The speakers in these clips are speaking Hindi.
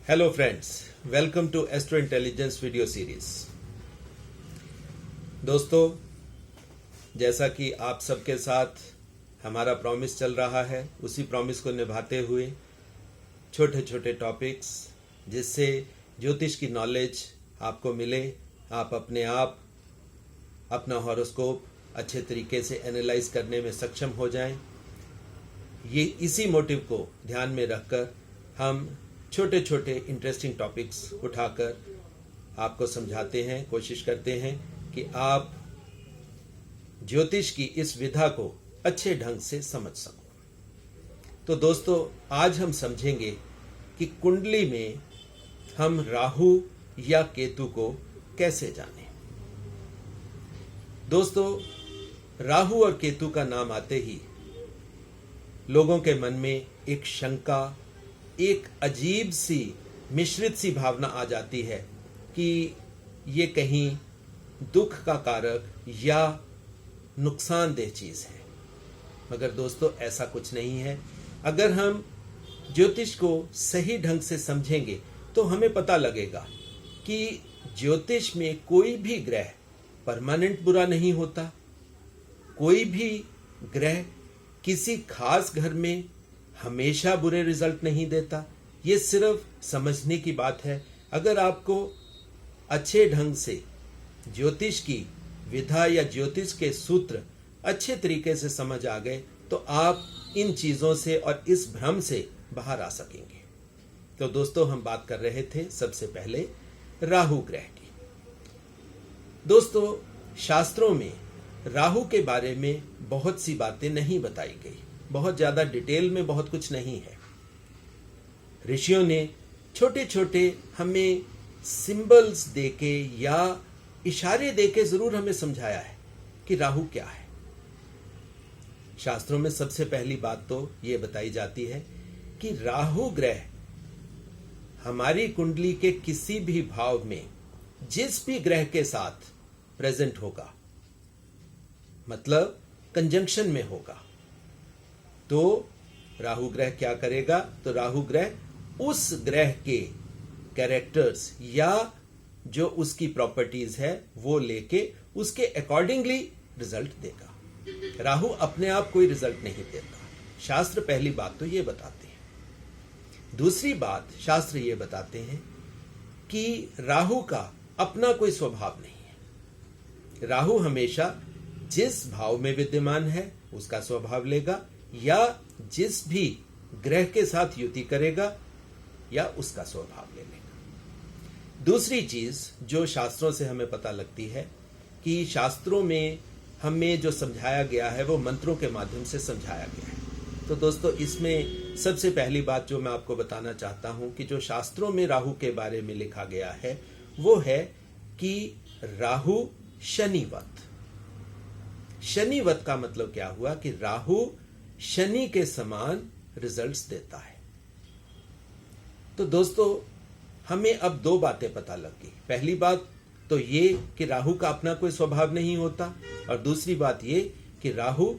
Hello friends, welcome to astro intelligence video series. दोस्तों, जैसा कि आप सबके साथ हमारा प्रॉमिस चल रहा है, उसी प्रॉमिस को निभाते हुए छोटे छोटे टॉपिक्स जिससे ज्योतिष की नॉलेज आपको मिले, आप अपने आप अपना हॉरोस्कोप अच्छे तरीके से एनालाइज करने में सक्षम हो जाएं। ये इसी मोटिव को ध्यान में रखकर हम छोटे छोटे इंटरेस्टिंग टॉपिक्स उठाकर आपको समझाते हैं, कोशिश करते हैं कि आप ज्योतिष की इस विधा को अच्छे ढंग से समझ सको। तो दोस्तों, आज हम समझेंगे कि कुंडली में हम राहु या केतु को कैसे जानें। दोस्तों, राहु और केतु का नाम आते ही लोगों के मन में एक शंका, एक अजीब सी मिश्रित सी भावना आ जाती है कि ये कहीं दुख का कारक या नुकसानदेह चीज है। मगर दोस्तों, ऐसा कुछ नहीं है। अगर हम ज्योतिष को सही ढंग से समझेंगे तो हमें पता लगेगा कि ज्योतिष में कोई भी ग्रह परमानेंट बुरा नहीं होता। कोई भी ग्रह किसी खास घर में हमेशा बुरे रिजल्ट नहीं देता। ये सिर्फ समझने की बात है। अगर आपको अच्छे ढंग से ज्योतिष की विधा या ज्योतिष के सूत्र अच्छे तरीके से समझ आ गए तो आप इन चीजों से और इस भ्रम से बाहर आ सकेंगे। तो दोस्तों, हम बात कर रहे थे सबसे पहले राहु ग्रह की। दोस्तों, शास्त्रों में राहु के बारे में बहुत सी बातें नहीं बताई गई, बहुत ज्यादा डिटेल में बहुत कुछ नहीं है। ऋषियों ने छोटे छोटे हमें सिंबल्स देके या इशारे देके जरूर हमें समझाया है कि राहु क्या है। शास्त्रों में सबसे पहली बात तो यह बताई जाती है कि राहु ग्रह हमारी कुंडली के किसी भी भाव में जिस भी ग्रह के साथ प्रेजेंट होगा, मतलब कंजंक्शन में होगा, तो राहु ग्रह क्या करेगा? तो राहु ग्रह उस ग्रह के कैरेक्टर्स या जो उसकी प्रॉपर्टीज है वो लेके उसके अकॉर्डिंगली रिजल्ट देगा। राहु अपने आप कोई रिजल्ट नहीं देता। शास्त्र पहली बात तो ये बताते हैं। दूसरी बात, शास्त्र ये बताते हैं कि राहु का अपना कोई स्वभाव नहीं है। राहु हमेशा जिस भाव में विद्यमान है उसका स्वभाव लेगा या जिस भी ग्रह के साथ युति करेगा या उसका स्वभाव ले लेगा। दूसरी चीज जो शास्त्रों से हमें पता लगती है कि शास्त्रों में हमें जो समझाया गया है वो मंत्रों के माध्यम से समझाया गया है। तो दोस्तों, इसमें सबसे पहली बात जो मैं आपको बताना चाहता हूं कि जो शास्त्रों में राहु के बारे में लिखा गया है वो है कि राहु शनिवत। शनिवत का मतलब क्या हुआ कि राहु शनि के समान रिजल्ट्स देता है। तो दोस्तों, हमें अब दो बातें पता लग गई। पहली बात तो ये कि राहु का अपना कोई स्वभाव नहीं होता, और दूसरी बात ये कि राहु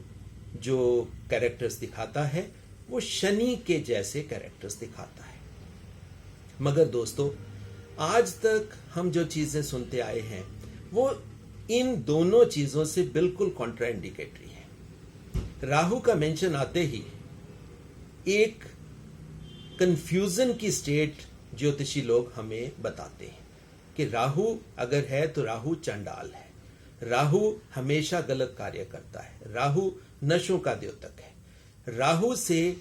जो कैरेक्टर्स दिखाता है वो शनि के जैसे कैरेक्टर्स दिखाता है। मगर दोस्तों, आज तक हम जो चीजें सुनते आए हैं वो इन दोनों चीजों से बिल्कुल कॉन्ट्राइंडिकेटरी है। राहु का मेंशन आते ही एक कंफ्यूजन की स्टेट ज्योतिषी लोग हमें बताते हैं कि राहु अगर है तो राहु चंडाल है, राहु हमेशा गलत कार्य करता है, राहु नशों का द्योतक है, राहु से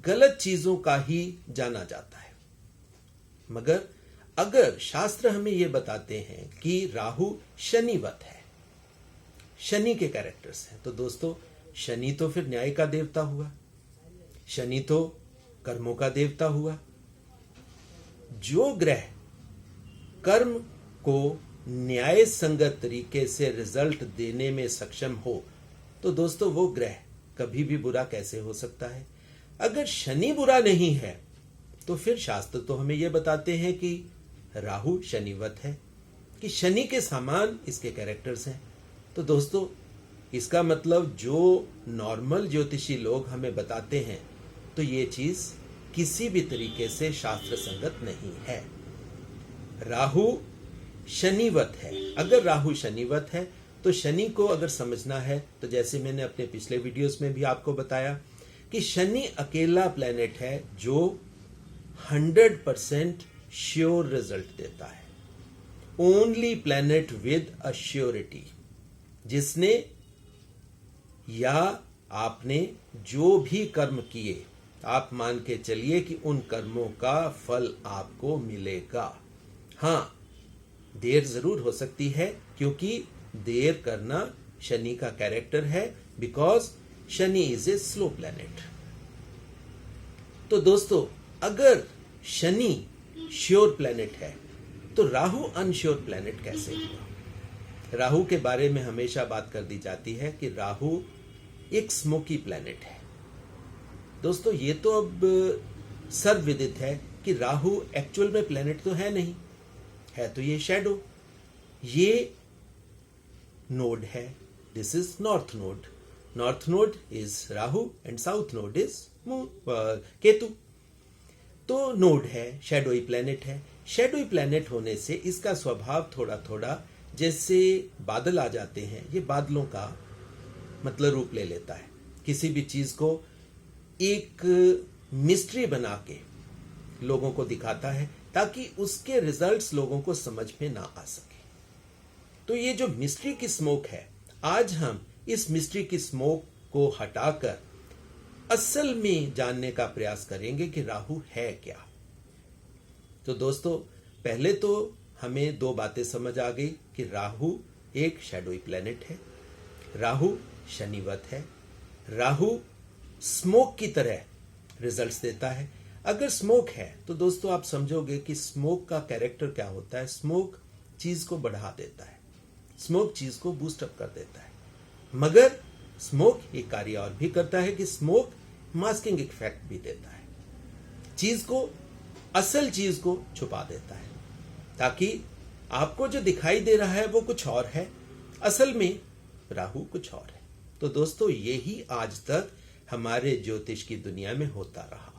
गलत चीजों का ही जाना जाता है। मगर अगर शास्त्र हमें यह बताते हैं कि राहु शनिवत है, शनि के कैरेक्टर्स हैं, तो दोस्तों, शनि तो फिर न्याय का देवता हुआ, शनि तो कर्मों का देवता हुआ। जो ग्रह कर्म को न्याय संगत तरीके से रिजल्ट देने में सक्षम हो, तो दोस्तों वो ग्रह कभी भी बुरा कैसे हो सकता है? अगर शनि बुरा नहीं है तो फिर शास्त्र तो हमें यह बताते हैं कि राहु शनिवत है, कि शनि के समान इसके कैरेक्टर्स हैं। तो दोस्तों, इसका मतलब जो नॉर्मल ज्योतिषी लोग हमें बताते हैं तो ये चीज किसी भी तरीके से शास्त्र संगत नहीं है। राहु शनिवत है। अगर राहु शनिवत है तो शनि को अगर समझना है तो जैसे मैंने अपने पिछले वीडियोस में भी आपको बताया कि शनि अकेला प्लेनेट है जो 100% श्योर रिजल्ट देता है। ओनली प्लेनेट विद अश्योरिटी, जिसने या आपने जो भी कर्म किए आप मान के चलिए कि उन कर्मों का फल आपको मिलेगा। हां, देर जरूर हो सकती है क्योंकि देर करना शनि का कैरेक्टर है, because Shani is a slow planet. तो दोस्तों, अगर शनि श्योर प्लेनेट है तो राहु अनश्योर प्लेनेट कैसे हुआ? राहु के बारे में हमेशा बात कर दी जाती है कि राहु एक स्मोकी प्लेनेट है। दोस्तों, ये तो अब सर्वविदित है कि राहु एक्चुअल में प्लेनेट तो है नहीं, है तो ये शैडो। ये नोड है, this is north node. North node is Rahu and south node is Ketu. तो नोड है, शैडोई प्लेनेट है। शैडोई प्लेनेट होने से इसका स्वभाव थोड़ा थोड़ा जैसे बादल आ जाते हैं, ये बादलों का मतलब रूप ले लेता है। किसी भी चीज को एक मिस्ट्री बना के लोगों को दिखाता है ताकि उसके रिजल्ट्स लोगों को समझ में ना आ सके। तो ये जो मिस्ट्री की स्मोक है, आज हम इस मिस्ट्री की स्मोक को हटाकर असल में जानने का प्रयास करेंगे कि राहु है क्या। तो दोस्तों, पहले तो हमें दो बातें समझ आ गई कि राहु एक शैडोई प्लेनेट है, राहु शनिवत है, राहु स्मोक की तरह रिजल्ट्स देता है। अगर स्मोक है तो दोस्तों आप समझोगे कि स्मोक का कैरेक्टर क्या होता है। स्मोक चीज को बढ़ा देता है, स्मोक चीज को बूस्ट अप कर देता है। मगर स्मोक एक कार्य और भी करता है कि स्मोक मास्किंग इफेक्ट भी देता है, चीज को, असल चीज को छुपा देता है, ताकि आपको जो दिखाई दे रहा है वो कुछ और है, असल में राहु कुछ और है। तो दोस्तों, यही आज तक हमारे ज्योतिष की दुनिया में होता रहा।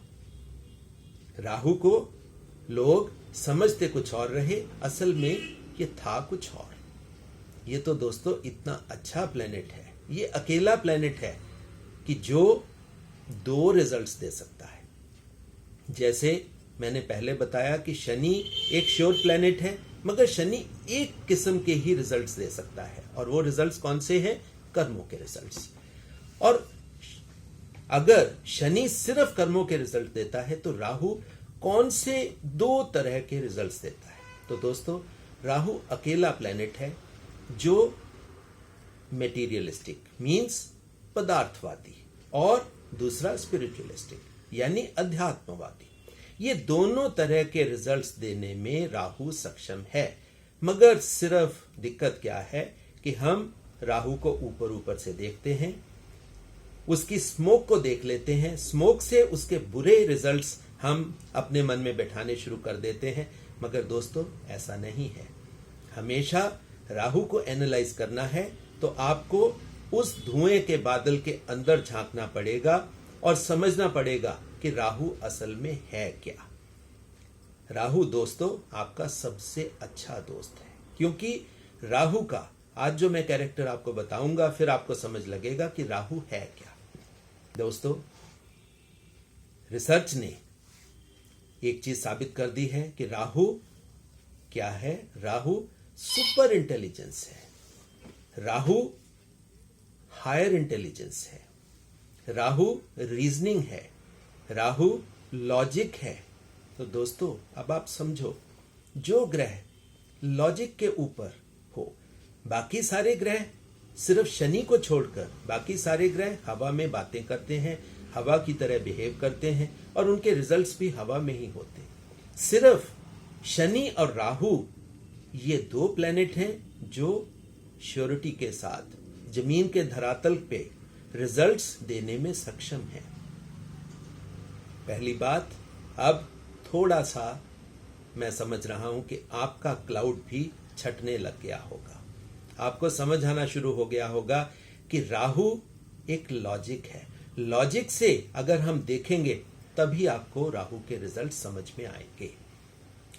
राहु को लोग समझते कुछ और रहे, असल में ये था कुछ और। ये तो दोस्तों इतना अच्छा प्लेनेट है, ये अकेला प्लेनेट है कि जो दो रिजल्ट्स दे सकता है। जैसे मैंने पहले बताया कि शनि एक श्योर प्लेनेट है, मगर शनि एक किस्म के ही रिजल्ट्स दे सकता है, और वो रिजल्ट्स कौन से हैं? कर्मों के रिजल्ट्स। और अगर शनि सिर्फ कर्मों के रिजल्ट देता है तो राहु कौन से दो तरह के रिजल्ट्स देता है? तो दोस्तों, राहु अकेला प्लेनेट है जो मेटीरियलिस्टिक मींस पदार्थवादी, और दूसरा स्पिरिचुअलिस्टिक यानी अध्यात्मवादी। ये दोनों तरह के रिजल्ट्स देने में राहु सक्षम है। मगर सिर्फ दिक्कत क्या है कि हम राहु को ऊपर ऊपर से देखते हैं, उसकी स्मोक को देख लेते हैं, स्मोक से उसके बुरे रिजल्ट्स हम अपने मन में बैठाने शुरू कर देते हैं। मगर दोस्तों, ऐसा नहीं है। हमेशा राहु को एनालाइज करना है तो आपको उस धुएं के बादल के अंदर झांकना पड़ेगा और समझना पड़ेगा कि राहु असल में है क्या। राहु दोस्तों आपका सबसे अच्छा दोस्त है, क्योंकि राहु का आज जो मैं कैरेक्टर आपको बताऊंगा, फिर आपको समझ लगेगा कि राहु है क्या। दोस्तों, रिसर्च ने एक चीज साबित कर दी है कि राहु क्या है। राहु सुपर इंटेलिजेंस है, राहु हायर इंटेलिजेंस है, राहु रीजनिंग है, राहु लॉजिक है। तो दोस्तों, अब आप समझो, जो ग्रह लॉजिक के ऊपर हो, बाकी सारे ग्रह सिर्फ शनि को छोड़कर बाकी सारे ग्रह हवा में बातें करते हैं, हवा की तरह बिहेव करते हैं, और उनके रिजल्ट्स भी हवा में ही होते हैं। सिर्फ शनि और राहु ये दो प्लेनेट हैं जो श्योरिटी के साथ जमीन के धरातल पे रिजल्ट्स देने में सक्षम हैं। पहली बात, अब थोड़ा सा मैं समझ रहा हूं कि आपका क्लाउड भी छटने लग गया होगा, आपको समझ आना शुरू हो गया होगा कि राहु एक लॉजिक है। लॉजिक से अगर हम देखेंगे तभी आपको राहु के रिजल्ट समझ में आएंगे।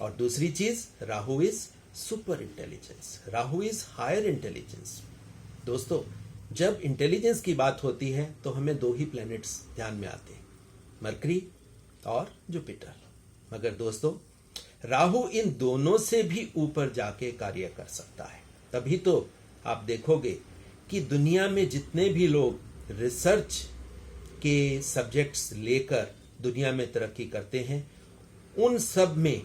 और दूसरी चीज, Rahu is super intelligence, Rahu is higher intelligence. दोस्तों, जब इंटेलिजेंस की बात होती है तो हमें दो ही प्लैनेट्स ध्यान में आते हैं, मरकरी और जुपिटर। मगर दोस्तों, राहु इन दोनों से भी ऊपर जाके कार्य कर सकता है। तभी तो आप देखोगे कि दुनिया में जितने भी लोग रिसर्च के सब्जेक्ट्स लेकर दुनिया में तरक्की करते हैं, उन सब में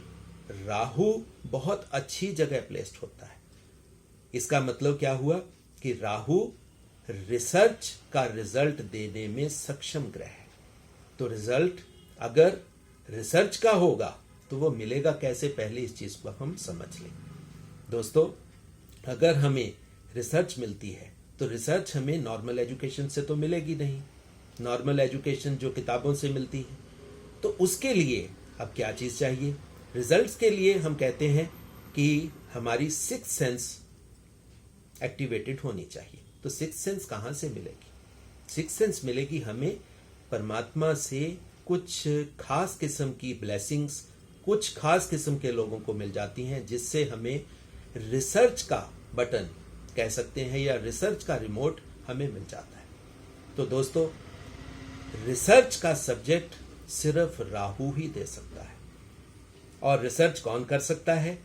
राहु बहुत अच्छी जगह प्लेस्ड होता है। इसका मतलब क्या हुआ कि राहु रिसर्च का रिजल्ट देने में सक्षम ग्रह है। तो रिजल्ट अगर रिसर्च का होगा तो वो मिलेगा कैसे, पहले इस चीज को हम समझ लें। दोस्तों, अगर हमें रिसर्च मिलती है तो रिसर्च हमें नॉर्मल एजुकेशन से तो मिलेगी नहीं, नॉर्मल एजुकेशन जो किताबों से मिलती है। तो उसके लिए अब क्या चीज चाहिए? रिजल्ट्स के लिए हम कहते हैं कि हमारी सिक्स्थ सेंस एक्टिवेटेड होनी चाहिए। तो सिक्स्थ सेंस कहां से मिलेगी? सिक्स्थ सेंस मिलेगी हमें परमात्मा से कुछ खास किस्म की ब्लेसिंग्स, कुछ खास किस्म के लोगों को मिल जाती हैं, जिससे हमें रिसर्च का बटन कह सकते हैं या रिसर्च का रिमोट हमें मिल जाता है। तो दोस्तों, रिसर्च का सब्जेक्ट सिर्फ राहु ही दे सकता है। और रिसर्च कौन कर सकता है?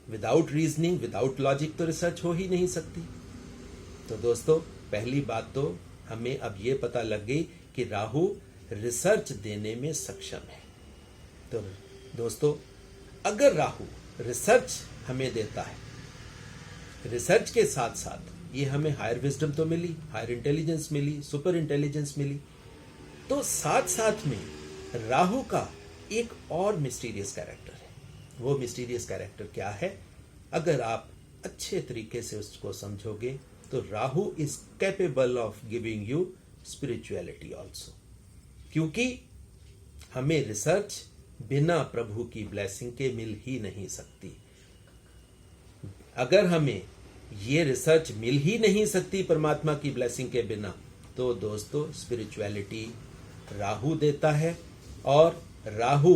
विदाउट रीजनिंग, विदाउट लॉजिक तो रिसर्च हो ही नहीं सकती। तो दोस्तों, पहली बात तो हमें अब ये पता लग गई कि राहु रिसर्च देने में सक्षम है। तो दोस्तों, अगर राहु रिसर्च हमें देता है, रिसर्च के साथ साथ ये हमें हायर विजडम तो मिली, हायर इंटेलिजेंस मिली, सुपर इंटेलिजेंस मिली, तो साथ साथ में राहु का एक और मिस्टीरियस कैरेक्टर है। वो मिस्टीरियस कैरेक्टर क्या है? अगर आप अच्छे तरीके से उसको समझोगे तो Rahu is capable of giving you spirituality also. क्योंकि हमें रिसर्च बिना प्रभु की ब्लेसिंग के मिल ही नहीं सकती। अगर हमें ये रिसर्च मिल ही नहीं सकती परमात्मा की ब्लेसिंग के बिना, तो दोस्तों स्पिरिचुअलिटी राहु देता है। और राहु,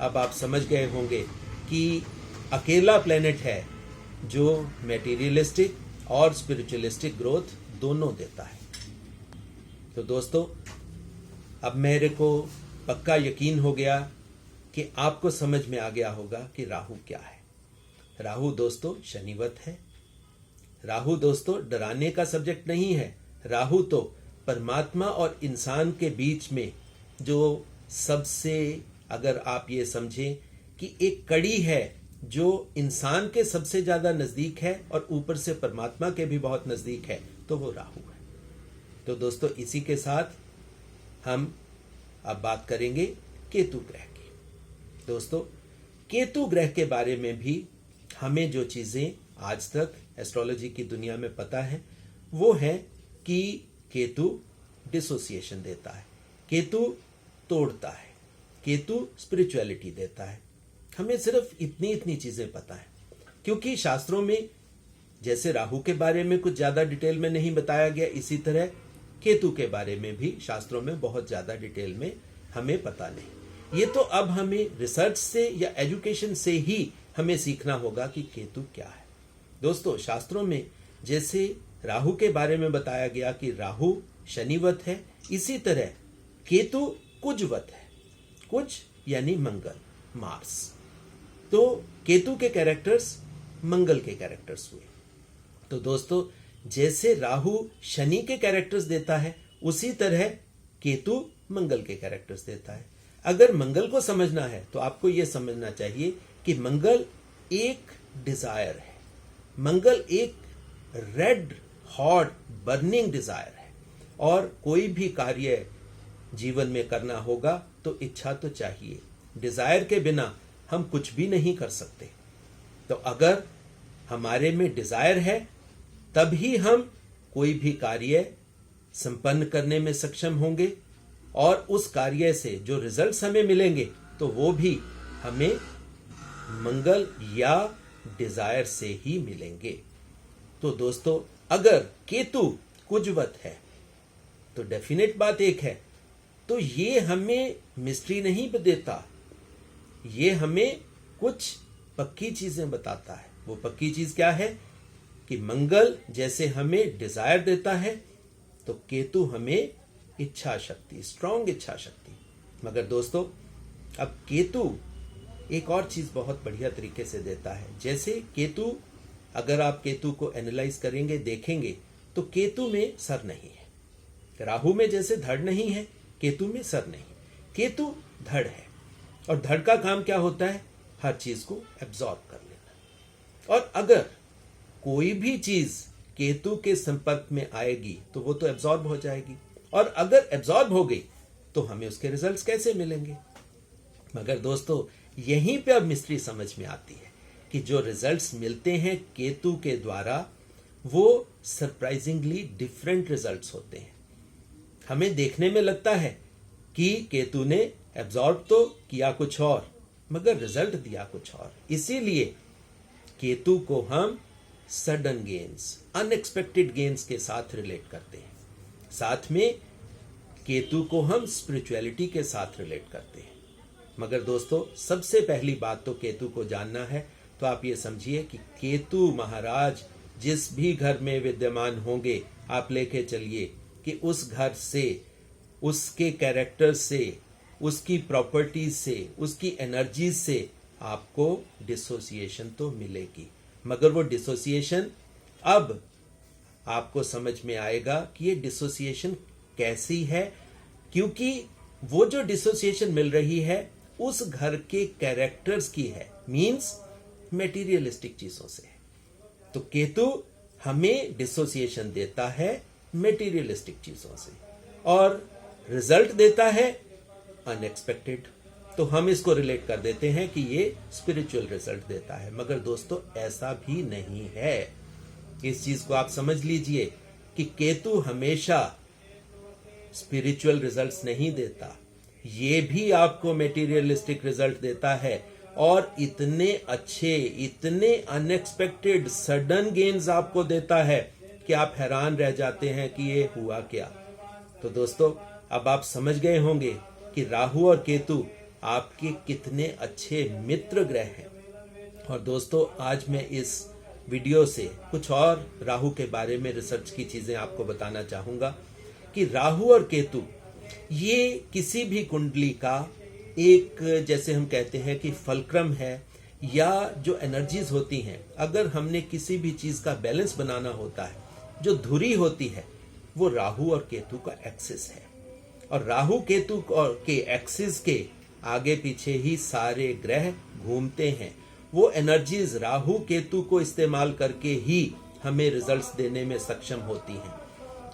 अब आप समझ गए होंगे कि अकेला प्लेनेट है जो मेटीरियलिस्टिक और स्पिरिचुअलिस्टिक ग्रोथ दोनों देता है। तो दोस्तों, अब मेरे को पक्का यकीन हो गया कि आपको समझ में आ गया होगा कि राहु क्या है। राहु दोस्तों शनिवत है। राहु दोस्तों डराने का सब्जेक्ट नहीं है। राहु तो परमात्मा और इंसान के बीच में जो सबसे, अगर आप ये समझें कि एक कड़ी है जो इंसान के सबसे ज्यादा नजदीक है और ऊपर से परमात्मा के भी बहुत नजदीक है, तो वो राहु है। तो दोस्तों, इसी के साथ हम अब बात करेंगे केतु ग्रह की। दोस्तों, केतु ग्रह के बारे में भी हमें जो चीजें आज तक एस्ट्रोलॉजी की दुनिया में पता है, वो है कि केतु डिसोसिएशन देता है, केतु तोड़ता है, केतु स्पिरिचुअलिटी देता है। हमें सिर्फ इतनी चीजें पता है, क्योंकि शास्त्रों में जैसे राहु के बारे में कुछ ज्यादा डिटेल में नहीं बताया गया, इसी तरह केतु के बारे में भी शास्त्रों में बहुत ज्यादा डिटेल में हमें पता नहीं। ये तो अब हमें रिसर्च से या एजुकेशन से ही हमें सीखना होगा कि केतु क्या है। दोस्तों, शास्त्रों में जैसे राहु के बारे में बताया गया कि राहु शनिवत है, इसी तरह केतु कुजवत है। कुज यानी मंगल, मार्स। तो केतु के कैरेक्टर्स मंगल के कैरेक्टर्स हुए। तो दोस्तों, जैसे राहु शनि के कैरेक्टर्स देता है, उसी तरह केतु मंगल के कैरेक्टर्स देता है। अगर मंगल को समझना है तो आपको यह समझना चाहिए कि मंगल एक डिजायर है, मंगल एक रेड हॉट बर्निंग डिजायर है। और कोई भी कार्य जीवन में करना होगा तो इच्छा तो चाहिए। डिजायर के बिना हम कुछ भी नहीं कर सकते। तो अगर हमारे में डिजायर है, तभी हम कोई भी कार्य संपन्न करने में सक्षम होंगे, और उस कार्य से जो रिजल्ट्स हमें मिलेंगे तो वो भी हमें मंगल या डिजायर से ही मिलेंगे। तो दोस्तों, अगर केतु कुजवत है तो डेफिनेट बात एक है तो ये हमें मिस्ट्री नहीं देता, ये हमें कुछ पक्की चीजें बताता है। वो पक्की चीज क्या है कि मंगल जैसे हमें डिजायर देता है, तो केतु हमें इच्छा शक्ति, स्ट्रांग इच्छा शक्ति। मगर दोस्तों, अब केतु एक और चीज बहुत बढ़िया तरीके से देता है। जैसे केतु, अगर आप केतु को एनालाइज करेंगे, देखेंगे, तो केतु में सर नहीं है। राहु में जैसे धड़ नहीं है, केतु में सर नहीं। केतु धड़ है, और धड़ का काम क्या होता है? हर चीज को एब्जॉर्ब कर लेना। और अगर कोई भी चीज केतु के संपर्क में आएगी तो वो तो एब्जॉर्ब हो जाएगी, और अगर एब्जॉर्ब हो गई तो हमें उसके रिजल्ट्स कैसे मिलेंगे? मगर दोस्तों, यहीं पे अब मिस्ट्री समझ में आती है कि जो रिजल्ट्स मिलते हैं केतु के द्वारा, वो सरप्राइजिंगली डिफरेंट रिजल्ट्स होते हैं। हमें देखने में लगता है कि केतु ने एब्जॉर्ब तो किया कुछ और, मगर रिजल्ट दिया कुछ और। इसीलिए केतु को हम सडन गेन्स, अनएक्सपेक्टेड गेन्स के साथ रिलेट करते हैं। साथ में केतु को हम स्पिरिचुअलिटी के साथ रिलेट करते हैं। मगर दोस्तों, सबसे पहली बात तो केतु को जानना है, तो आप ये समझिए कि केतु महाराज जिस भी घर में विद्यमान होंगे, आप लेके चलिए कि उस घर से, उसके कैरेक्टर से, उसकी प्रॉपर्टीज से, उसकी एनर्जीज से आपको डिसोसिएशन तो मिलेगी। मगर वो डिसोसिएशन, अब आपको समझ में आएगा कि ये डिसोसिएशन कैसी है, क्योंकि वो जो डिसोसिएशन मिल रही है उस घर के कैरेक्टर्स की है, मींस मेटीरियलिस्टिक चीजों से। तो केतु हमें डिसोसिएशन देता है मेटीरियलिस्टिक चीजों से, और रिजल्ट देता है अनएक्सपेक्टेड। तो हम इसको रिलेट कर देते हैं कि ये स्पिरिचुअल रिजल्ट देता है। मगर दोस्तों, ऐसा भी नहीं है। इस चीज को आप समझ लीजिए कि केतु हमेशा स्पिरिचुअल रिजल्ट्स नहीं देता, ये भी आपको मेटीरियलिस्टिक रिजल्ट देता है, और इतने अच्छे, इतने अनएक्सपेक्टेड सडन गेन्स आपको देता है कि आप हैरान रह जाते हैं कि ये हुआ क्या। तो दोस्तों, अब आप समझ गए होंगे कि राहु और केतु आपके कितने अच्छे मित्र ग्रह हैं। और दोस्तों, आज मैं इस वीडियो से कुछ और राहु के बारे में रिसर्च की चीजें आपको बताना चाहूंगा कि राहु और केतु ये किसी भी कुंडली का एक, जैसे हम कहते हैं कि फलक्रम है, या जो एनर्जीज होती हैं, अगर हमने किसी भी चीज का बैलेंस बनाना होता है, जो धुरी होती है वो राहु और केतु का एक्सिस है। और राहु केतु के एक्सिस के आगे पीछे ही सारे ग्रह घूमते हैं। वो एनर्जीज राहु केतु को इस्तेमाल करके ही हमें रिजल्ट्स देने में सक्षम होती हैं।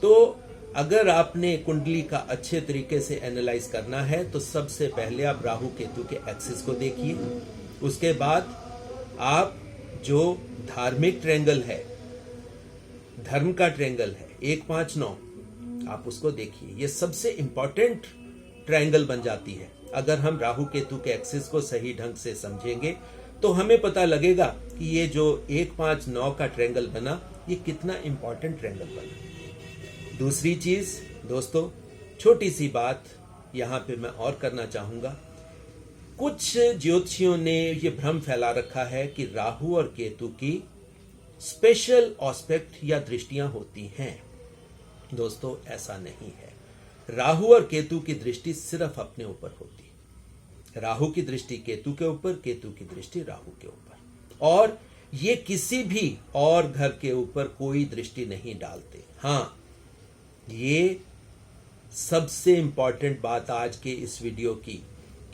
तो अगर आपने कुंडली का अच्छे तरीके से एनालाइज करना है, तो सबसे पहले आप राहु केतु के एक्सिस को देखिए। उसके बाद आप जो धार्मिक ट्रायंगल है, धर्म का ट्रायंगल है 1 5 9, आप उसको देखिए। ये सबसे इंपॉर्टेंट ट्रायंगल बन जाती है। अगर हम राहु केतु के एक्सिस को सही ढंग से समझेंगे तो हमें पता लगेगा कि ये जो 1 5 9 का ट्रायंगल बना, ये कितना इंपॉर्टेंट ट्रायंगल बना। दूसरी चीज दोस्तों, छोटी सी बात यहां पे मैं और करना चाहूंगा। कुछ ज्योतिषियों ने ये भ्रम फैला रखा है कि राहु और केतु की स्पेशल ऑस्पेक्ट या दृष्टियां होती हैं। दोस्तों, ऐसा नहीं है। राहु और केतु की दृष्टि सिर्फ अपने ऊपर होती है। राहु की दृष्टि केतु के ऊपर, केतु की दृष्टि राहु के ऊपर, और ये किसी भी और घर के ऊपर कोई दृष्टि नहीं डालते। हाँ, ये सबसे इंपॉर्टेंट बात आज के इस वीडियो की,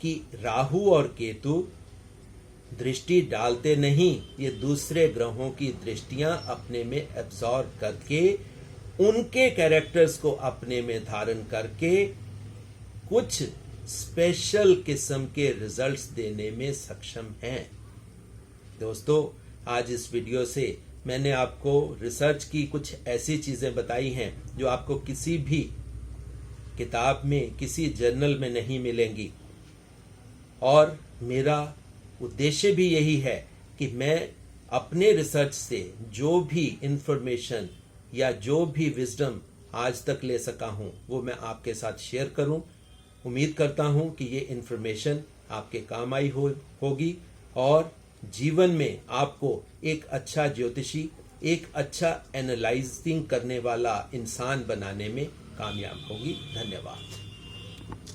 कि राहु और केतु दृष्टि डालते नहीं, ये दूसरे ग्रहों की दृष्टियां अपने में एब्जॉर्ब करके, उनके कैरेक्टर्स को अपने में धारण करके कुछ स्पेशल किस्म के रिजल्ट्स देने में सक्षम हैं। दोस्तों, आज इस वीडियो से मैंने आपको रिसर्च की कुछ ऐसी चीजें बताई हैं जो आपको किसी भी किताब में, किसी जर्नल में नहीं मिलेंगी। और मेरा उद्देश्य भी यही है कि मैं अपने रिसर्च से जो भी इंफॉर्मेशन या जो भी विजडम आज तक ले सका हूं, वो मैं आपके साथ शेयर करूं, उम्मीद करता हूं कि ये इन्फॉर्मेशन आपके काम आई होगी और जीवन में आपको एक अच्छा ज्योतिषी, एक अच्छा एनालाइजिंग करने वाला इंसान बनाने में कामयाब होगी। धन्यवाद।